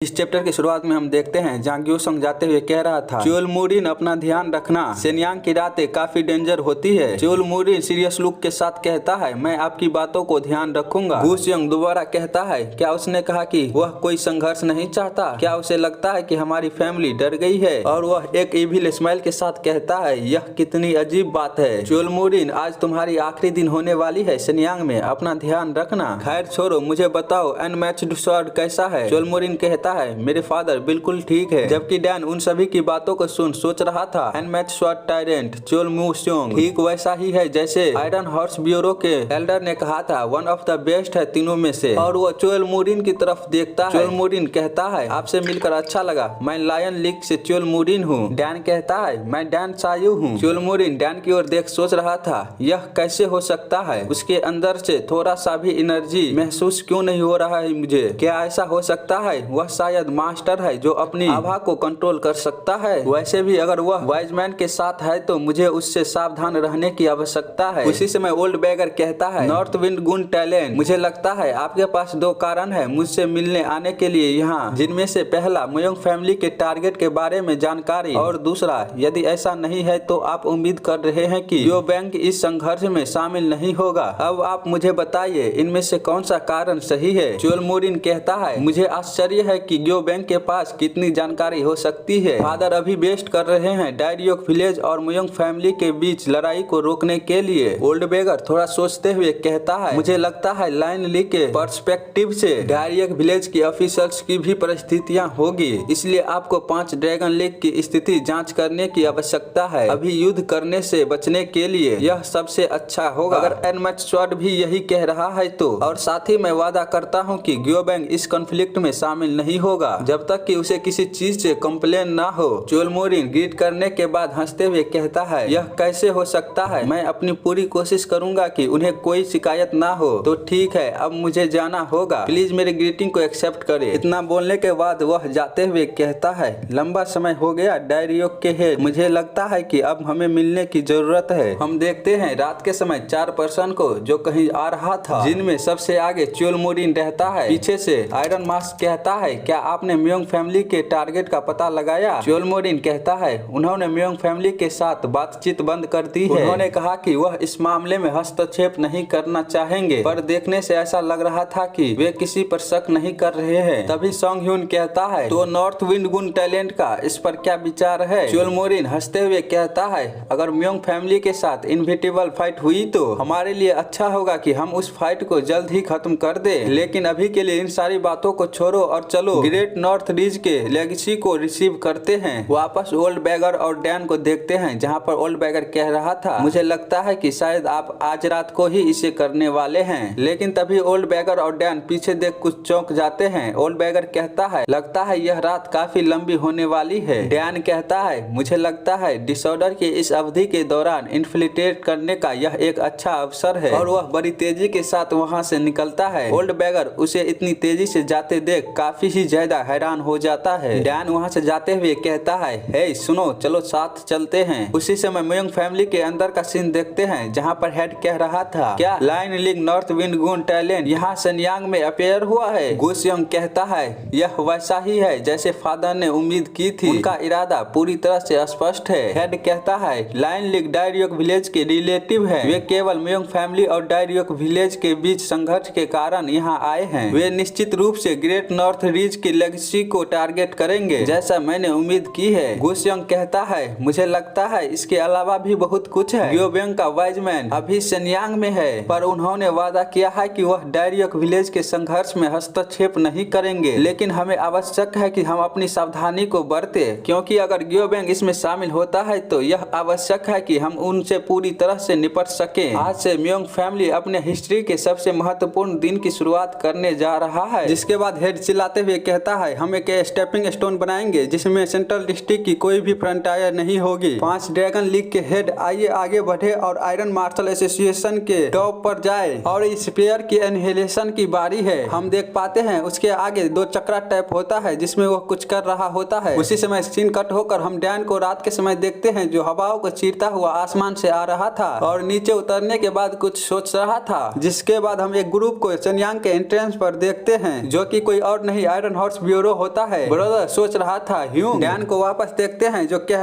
इस चैप्टर की शुरुआत में हम देखते हैं जहां ग्योसंग जाते हुए कह रहा था, चोलमुरिन अपना ध्यान रखना, शेनयांग की रातें काफी डेंजर होती है। चोलमुरिन सीरियस लुक के साथ कहता है, मैं आपकी बातों को ध्यान रखूंगा। गुसयंग दोबारा कहता है, क्या उसने कहा कि वह कोई संघर्ष नहीं चाहता? क्या उसे लगता है कि हमारी फैमिली डर गई है? और वह एक इविल स्माइल के साथ कहता है, यह कितनी अजीब बात है। चोलमुरिन, आज तुम्हारी आखिरी दिन होने वाली है शेनयांग में, अपना ध्यान रखना। खैर छोड़ो, मुझे बताओ अनमैच्ड स्वॉर्ड कैसा है? चोलमुरिन कहता है, मेरे फादर बिल्कुल ठीक है। जबकि डैन उन सभी की बातों को सुन सोच रहा था, अनमैच्ड स्वॉर्ड टायरेंट चोलमुस्योंग ठीक वैसा ही है जैसे आयरन हॉर्स ब्यूरो के एल्डर ने कहा था, वन ऑफ द बेस्ट है तीनों में से। और वो चोलमुरिन की तरफ देखता है। चोलमुरिन कहता है, आपसे मिलकर अच्छा लगा, मैं लायन लीग से चोलमुरिन हूँ। डैन कहता है, मैं डैन सायू हूँ। चोलमुरिन डैन की ओर देख सोच रहा था, यह कैसे हो सकता है? उसके अंदर से थोड़ा सा भी एनर्जी महसूस क्यों नहीं हो रहा है मुझे? क्या ऐसा हो सकता है वह शायद मास्टर है जो अपनी आभा को कंट्रोल कर सकता है? वैसे भी अगर वह वाइज मैन के साथ है तो मुझे उससे सावधान रहने की आवश्यकता है। उसी समय ओल्ड बैगर कहता है, नॉर्थ विंड गुन टैलेंट, मुझे लगता है आपके पास दो कारण है मुझसे मिलने आने के लिए यहाँ, जिनमें से पहला मयोंग फैमिली के टारगेट के बारे में जानकारी, और दूसरा यदि ऐसा नहीं है तो आप उम्मीद कर रहे हैं कि यो बैंक इस संघर्ष में शामिल नहीं होगा। अब आप मुझे बताइए इनमें से कौन सा कारण सही है? चोलमुरिन कहता है, मुझे आश्चर्य है कि ग्यो बैंक के पास कितनी जानकारी हो सकती है। फादर अभी बेस्ट कर रहे हैं डायरियोक विलेज और मयोंग फैमिली के बीच लड़ाई को रोकने के लिए। ओल्ड बेगर थोड़ा सोचते हुए कहता है, मुझे लगता है लाइन ली के पर्सपेक्टिव से डायरियोक विलेज के ऑफिसर्स की भी परिस्थितियां होगी, इसलिए आपको 5 ड्रैगन लीग की स्थिति जांच करने की आवश्यकता है। अभी युद्ध करने से बचने के लिए यह सबसे अच्छा होगा। अगर एनमैच स्वॉर्ड भी यही कह रहा है तो, और साथ ही मैं वादा करता हूँ कि ग्यो बैंक इस कॉन्फ्लिक्ट में शामिल नहीं होगा जब तक कि उसे किसी चीज से कंप्लेन ना हो। चोलमुरिन ग्रीट करने के बाद हंसते हुए कहता है, यह कैसे हो सकता है? मैं अपनी पूरी कोशिश करूंगा कि उन्हें कोई शिकायत ना हो। तो ठीक है, अब मुझे जाना होगा, प्लीज मेरी ग्रीटिंग को एक्सेप्ट करें। इतना बोलने के बाद वह जाते हुए कहता है, लंबा समय हो गया डायरियोक के हेड, मुझे लगता है कि अब हमें मिलने की जरूरत है। हम देखते हैं रात के समय 4 पर्सन को जो कहीं आ रहा था, जिनमें सबसे आगे चोलमुरिन रहता है। पीछे से आयरन मास्क कहता है, क्या आपने मयोंग फैमिली के टारगेट का पता लगाया? चोलमुरिन कहता है, उन्होंने मयोंग फैमिली के साथ बातचीत बंद कर दी है। उन्होंने कहा कि वह इस मामले में हस्तक्षेप नहीं करना चाहेंगे, पर देखने से ऐसा लग रहा था कि वे किसी पर शक नहीं कर रहे हैं। तभी सोंग ह्यून कहता है, तो नॉर्थ विंड गुन टैलेंट का इस पर क्या विचार है? चोलमुरिन हंसते हुए कहता है, अगर मयोंग फैमिली के साथ इनविटेबल फाइट हुई तो हमारे लिए अच्छा होगा कि हम उस फाइट को जल्द ही खत्म कर दे। लेकिन अभी के लिए इन सारी बातों को छोड़ो और चलो ग्रेट नॉर्थ रीज के लेगेसी को रिसीव करते हैं। वापस ओल्ड बैगर और डैन को देखते हैं, जहां पर ओल्ड बैगर कह रहा था, मुझे लगता है कि शायद आप आज रात को ही इसे करने वाले हैं। लेकिन तभी ओल्ड बैगर और डैन पीछे देख कुछ चौंक जाते हैं। ओल्ड बैगर कहता है, लगता है यह रात काफी लंबी होने वाली है। डैन कहता है, मुझे लगता है डिसऑर्डर की इस अवधि के दौरान इन्फिल्ट्रेट करने का यह एक अच्छा अवसर है। और वह बड़ी तेजी के साथ वहाँ से निकलता है। ओल्ड बैगर उसे इतनी तेजी से जाते देख काफी ही ज्यादा हैरान हो जाता है। डैन वहाँ से जाते हुए कहता है, हे सुनो, चलो साथ चलते हैं। उसी समय मयोंग फैमिली के अंदर का सीन देखते हैं, जहाँ पर हेड कह रहा था, क्या लाइन लीग नॉर्थ विंड गुन टैलेंट यहाँ शेनयांग में अपेयर हुआ है? गुसयंग कहता है, यह वैसा ही है जैसे फादर ने उम्मीद की थी, उनका इरादा पूरी तरह से स्पष्ट है। हेड कहता है, लाइन लीग डायरियोक विलेज के रिलेटिव है, वे केवल मयोंग फैमिली और डायरियोक विलेज के बीच संघर्ष के कारण यहाँ आए हैं। वे निश्चित रूप से ग्रेट नॉर्थ रीज की लेगेसी को टारगेट करेंगे, जैसा मैंने उम्मीद की है। गुसयंग कहता है, मुझे लगता है इसके अलावा भी बहुत कुछ है। ग्यो बैंक का वाइज मैन अभी शेनयांग में है, पर उन्होंने वादा किया है कि वह डायरियोक विलेज के संघर्ष में हस्तक्षेप नहीं करेंगे। लेकिन हमें आवश्यक है कि हम अपनी सावधानी को बरते, क्योंकि अगर ग्यो बैंक इसमें शामिल होता है तो यह आवश्यक है कि हम उनसे पूरी तरह से निपट सकें। आज से मयोंग फैमिली अपने हिस्ट्री के सबसे महत्वपूर्ण दिन की शुरुआत करने जा रहा है। जिसके बाद हेड चिल्लाते हुए कहता है, हम एक स्टेपिंग स्टोन बनाएंगे जिसमें सेंट्रल डिस्ट्रिक्ट की कोई भी फ्रंटायर नहीं होगी। 5 ड्रैगन लीग के हेड आइए आगे बढ़े और आयरन मार्शल एसोसिएशन के टॉप पर जाए, और इस प्लेयर की एनहेलेशन की बारी है। हम देख पाते हैं उसके आगे 2 चक्रा टैप होता है जिसमें वह कुछ कर रहा होता है। उसी समय सीन कट होकर हम डैन को रात के समय देखते हैं, जो हवाओं को चीरता हुआ आसमान से आ रहा था और नीचे उतरने के बाद कुछ सोच रहा था। जिसके बाद हम एक ग्रुप को शेनयांग के एंट्रेंस पर देखते हैं, जो कि कोई और नहीं आयरन आयरन हॉर्स ब्यूरो होता है। ब्रदर सोच रहा था ह्यूम। डैन को वापस देखते हैं जो कह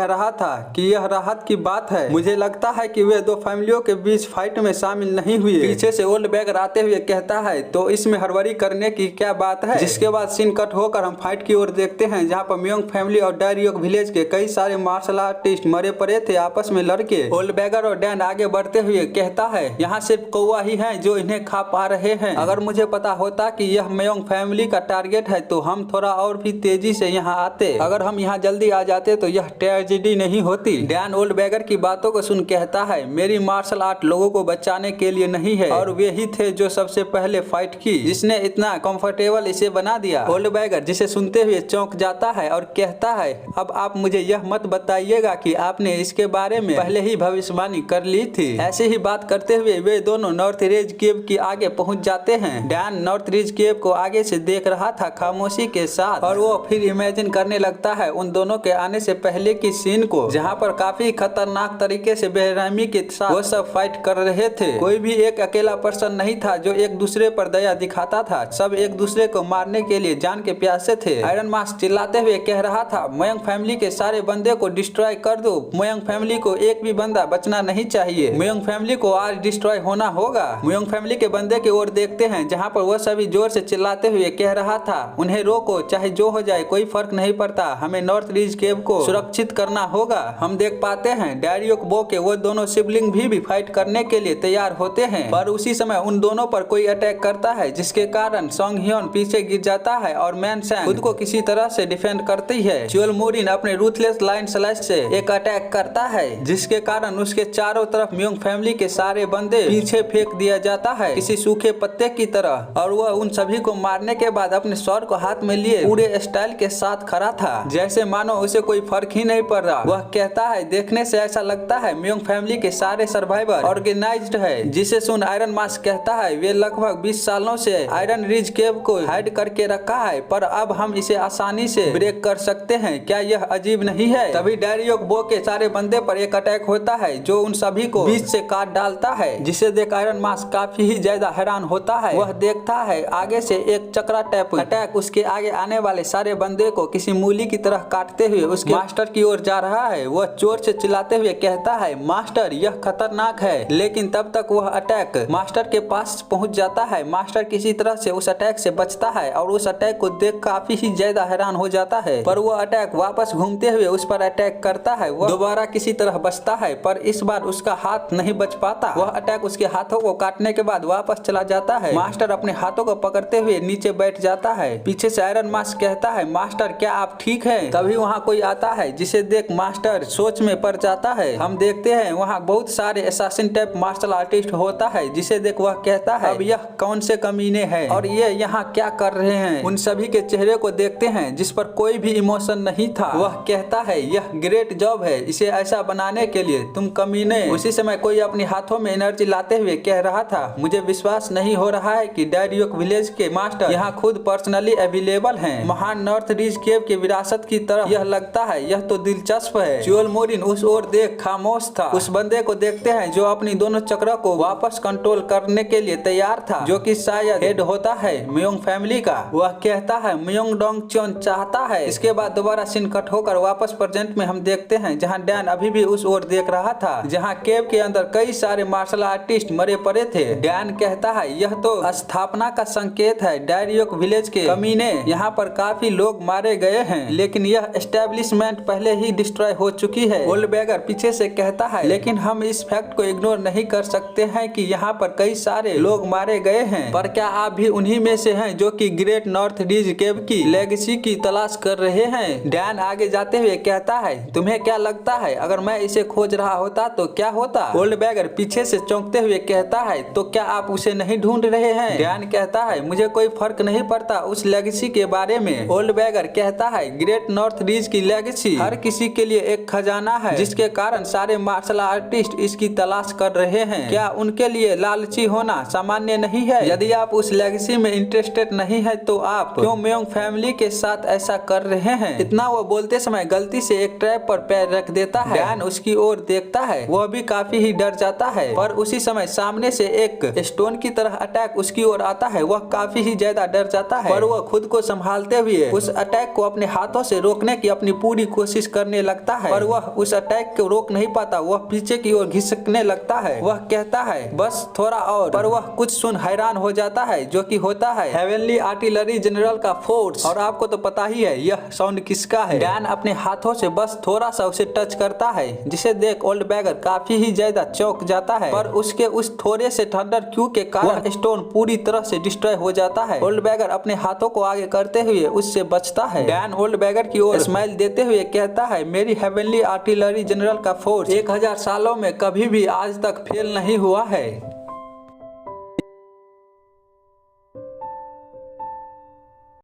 रहा था कि यह राहत की बात है। मुझे लगता है कि वे दो फैमिलियों के बीच फाइट में शामिल नहीं हुए। पीछे से ओल्ड बैगर आते हुए कहता है तो इसमें हड़बड़ी करने की क्या बात है। जिसके बाद सीन कट होकर हम फाइट की ओर देखते हैं जहाँ पर मियोंग फैमिली और डायरियोक विलेज के कई सारे मार्शल आर्टिस्ट मरे पड़े थे आपस में लड़के। ओल्ड बैगर और डैन आगे बढ़ते हुए कहता है यहाँ सिर्फ कौवा ही है जो इन्हें खा पा रहे हैं। अगर मुझे पता होता कि यह मियोंग फैमिली का टारगेट है तो हम थोड़ा और भी तेजी से यहाँ आते। अगर हम यहाँ जल्दी आ जाते तो यह ट्रेजेडी नहीं होती। डैन ओल्ड बैगर की बातों को सुन कहता है मेरी मार्शल आर्ट लोगों को बचाने के लिए नहीं है और वे ही थे जो सबसे पहले फाइट की जिसने इतना कंफर्टेबल इसे बना दिया। ओल्ड बैगर जिसे सुनते हुए चौंक जाता है और कहता है अब आप मुझे यह मत बताइएगा कि आपने इसके बारे में पहले ही भविष्यवाणी कर ली थी। ऐसे ही बात करते हुए वे दोनों नॉर्थ रिज केव की आगे पहुंच जाते हैं। डैन नॉर्थ रिज केव को आगे से देख रहा था खामोशी के साथ और वो फिर इमेजिन करने लगता है उन दोनों के आने से पहले की सीन को जहाँ पर काफी खतरनाक तरीके से बेरहमी के साथ वो सब फाइट कर रहे थे। कोई भी एक अकेला पर्सन नहीं था जो एक दूसरे पर दया दिखाता था। सब एक दूसरे को मारने के लिए जान के प्यासे थे। आयरन मास्क चिल्लाते हुए कह रहा था मियोंग फैमिली के सारे बंदे को डिस्ट्रॉय कर दो। मियोंग फैमिली को एक भी बंदा बचना नहीं चाहिए। मियोंग फैमिली को आज डिस्ट्रॉय होना होगा। मियोंग फैमिली के बंदे की ओर देखते हैं जहाँ पर वह सभी जोर से चिल्लाते हुए कह रहा था उन्हें रोको, चाहे जो हो जाए कोई फर्क नहीं पड़ता, हमें नॉर्थ रिज केव को सुरक्षित करना होगा। हम देख पाते हैं डायरियोक बो के वो दोनों सिबलिंग भी फाइट करने के लिए तैयार होते हैं पर उसी समय उन दोनों पर कोई अटैक करता है जिसके कारण सोंग ह्योन पीछे गिर जाता है और मैन सैंग खुद को किसी तरह से डिफेंड करती है। च्योल मोरिन अपने रूथलेस लाइन स्लैश से एक अटैक करता है जिसके कारण उसके चारों तरफ मियोंग फैमिली के सारे बंदे पीछे फेंक दिया जाता है किसी सूखे पत्ते की तरह और वह उन सभी को मारने के बाद अपने स्वॉर्ड को हाथ में लिए पूरे स्टाइल के साथ खड़ा था जैसे मानो उसे कोई फर्क ही नहीं पड़ रहा। वह कहता है देखने से ऐसा लगता है मियोंग फैमिली के सारे सर्वाइवर ऑर्गेनाइज्ड है। जिसे सुन आयरन मास्क कहता है वे लगभग 20 सालों से आयरन रिज केव को हाइड करके रखा है पर अब हम इसे आसानी से ब्रेक कर सकते हैं। क्या यह अजीब नहीं है। तभी डायरियोक बो के सारे बंदे पर एक अटैक होता है जो उन सभी को बीच से काट डालता है जिसे देख आयरन मास्क काफी ही ज्यादा हैरान होता है। वह देखता है आगे से एक चक्रा टैप अटैक उसके आगे आने वाले सारे बंदे को किसी मूली की तरह काटते हुए उसके मास्टर की ओर जा रहा है। वह जोर से चिल्लाते हुए कहता है मास्टर यह खतरनाक है लेकिन तब तक वह अटैक मास्टर के पास पहुंच जाता है। मास्टर किसी तरह से उस अटैक से बचता है और उस अटैक को देख काफी ही ज्यादा हैरान हो जाता है पर वह अटैक वापस घूमते हुए उस पर अटैक करता है। वह दोबारा किसी तरह बचता है पर इस बार उसका हाथ नहीं बच पाता। वह अटैक उसके हाथों को काटने के बाद वापस चला जाता है। मास्टर अपने हाथों को पकड़ते हुए नीचे बैठ जाता है। पीछे से आयरन मास्क कहता है मास्टर क्या आप ठीक हैं। तभी वहाँ कोई आता है जिसे देख मास्टर सोच में पड़ जाता है। हम देखते हैं वहाँ बहुत सारे असैसिन टाइप मार्शल आर्टिस्ट होता है जिसे देख वह कहता है अब यह कौन से कमीने हैं और ये यहाँ क्या कर रहे हैं। उन सभी के चेहरे को देखते हैं जिस पर कोई भी इमोशन नहीं था। वह कहता है यह ग्रेट जॉब है इसे ऐसा बनाने के लिए तुम कमीने। उसी समय कोई अपने हाथों में एनर्जी लाते हुए कह रहा था मुझे विश्वास नहीं हो रहा है कि डायरियोक विलेज के मास्टर यहाँ खुद पर्सनली अवेलेबल हैं। महान नॉर्थ रिज केव की विरासत की तरह यह लगता है। यह तो दिलचस्प है। च्योल मोरिन उस ओर देख खामोश था। उस बंदे को देखते हैं जो अपनी दोनों चक्रों को वापस कंट्रोल करने के लिए तैयार था जो कि शायद हेड होता है मियोंग फैमिली का। वह कहता है मियोंग डोंग च्योन चाहता है। इसके बाद दोबारा सीन कट होकर वापस प्रेजेंट में हम देखते हैं जहां डैन अभी भी उस ओर देख रहा था जहां केव के अंदर कई सारे मार्शल आर्टिस्ट मरे पड़े थे। डैन कहता है यह तो स्थापना का संकेत है। डायरियोक विलेज के कमीने यहाँ पर काफी लोग मारे गए हैं लेकिन यह एस्टेब्लिशमेंट पहले ही डिस्ट्रॉय हो चुकी है। ओल्ड बैगर पीछे से कहता है लेकिन हम इस फैक्ट को इग्नोर नहीं कर सकते हैं कि यहाँ पर कई सारे लोग मारे गए हैं। पर क्या आप भी उन्हीं में से हैं जो कि ग्रेट नॉर्थ रिज केव की लेगेसी की तलाश कर रहे हैं। डैन आगे जाते हुए कहता है तुम्हें क्या लगता है अगर मैं इसे खोज रहा होता तो क्या होता। ओल्ड बैगर पीछे से चौंकते हुए कहता है तो क्या आप उसे नहीं ढूंढ रहे हैं। डैन कहता है मुझे कोई फर्क नहीं पड़ता उस लेगेसी के बारे में। ओल्ड बैगर कहता है ग्रेट नॉर्थ रिज की लेगेसी हर किसी के लिए एक खजाना है जिसके कारण सारे मार्शल आर्टिस्ट इसकी तलाश कर रहे हैं। क्या उनके लिए लालची होना सामान्य नहीं है। यदि आप उस लेगेसी में इंटरेस्टेड नहीं है तो आप क्यों मियोंग फैमिली के साथ ऐसा कर रहे हैं। इतना वो बोलते समय गलती से एक ट्रैप पर पैर रख देता है। डैन उसकी ओर देखता है वह भी काफी ही डर जाता है पर उसी समय सामने से एक स्टोन की तरह अटैक उसकी ओर आता है है वह काफी ही ज्यादा डर जाता है, पर वह खुद को संभालते हुए उस अटैक को अपने हाथों से रोकने की अपनी पूरी कोशिश करने लगता है, पर वह उस अटैक को रोक नहीं पाता। वह पीछे की ओर घिसकने लगता है। वह कहता है बस थोड़ा और, पर वह कुछ सुन हैरान हो जाता है जो कि होता है हेवनली आर्टिलरी जनरल का फोर्स। और आपको तो पता ही है यह साउंड किसका है। डैन अपने हाथों से बस थोड़ा सा उसे टच करता है, जिसे देख ओल्ड बैगर काफी ही ज्यादा चौंक जाता है, पर उसके उस थोड़े से थंडर क्यू के कारण स्टोन पूरी तरह से डिस्ट्रॉय हो जाता है। ओल्ड बैगर अपने हाथों को आगे करते हुए उससे बचता है। डैन ओल्ड बैगर की ओर स्माइल देते हुए कहता है मेरी हेवनली आर्टिलरी जनरल का फोर्स 1000 सालों में कभी भी आज तक फेल नहीं हुआ है।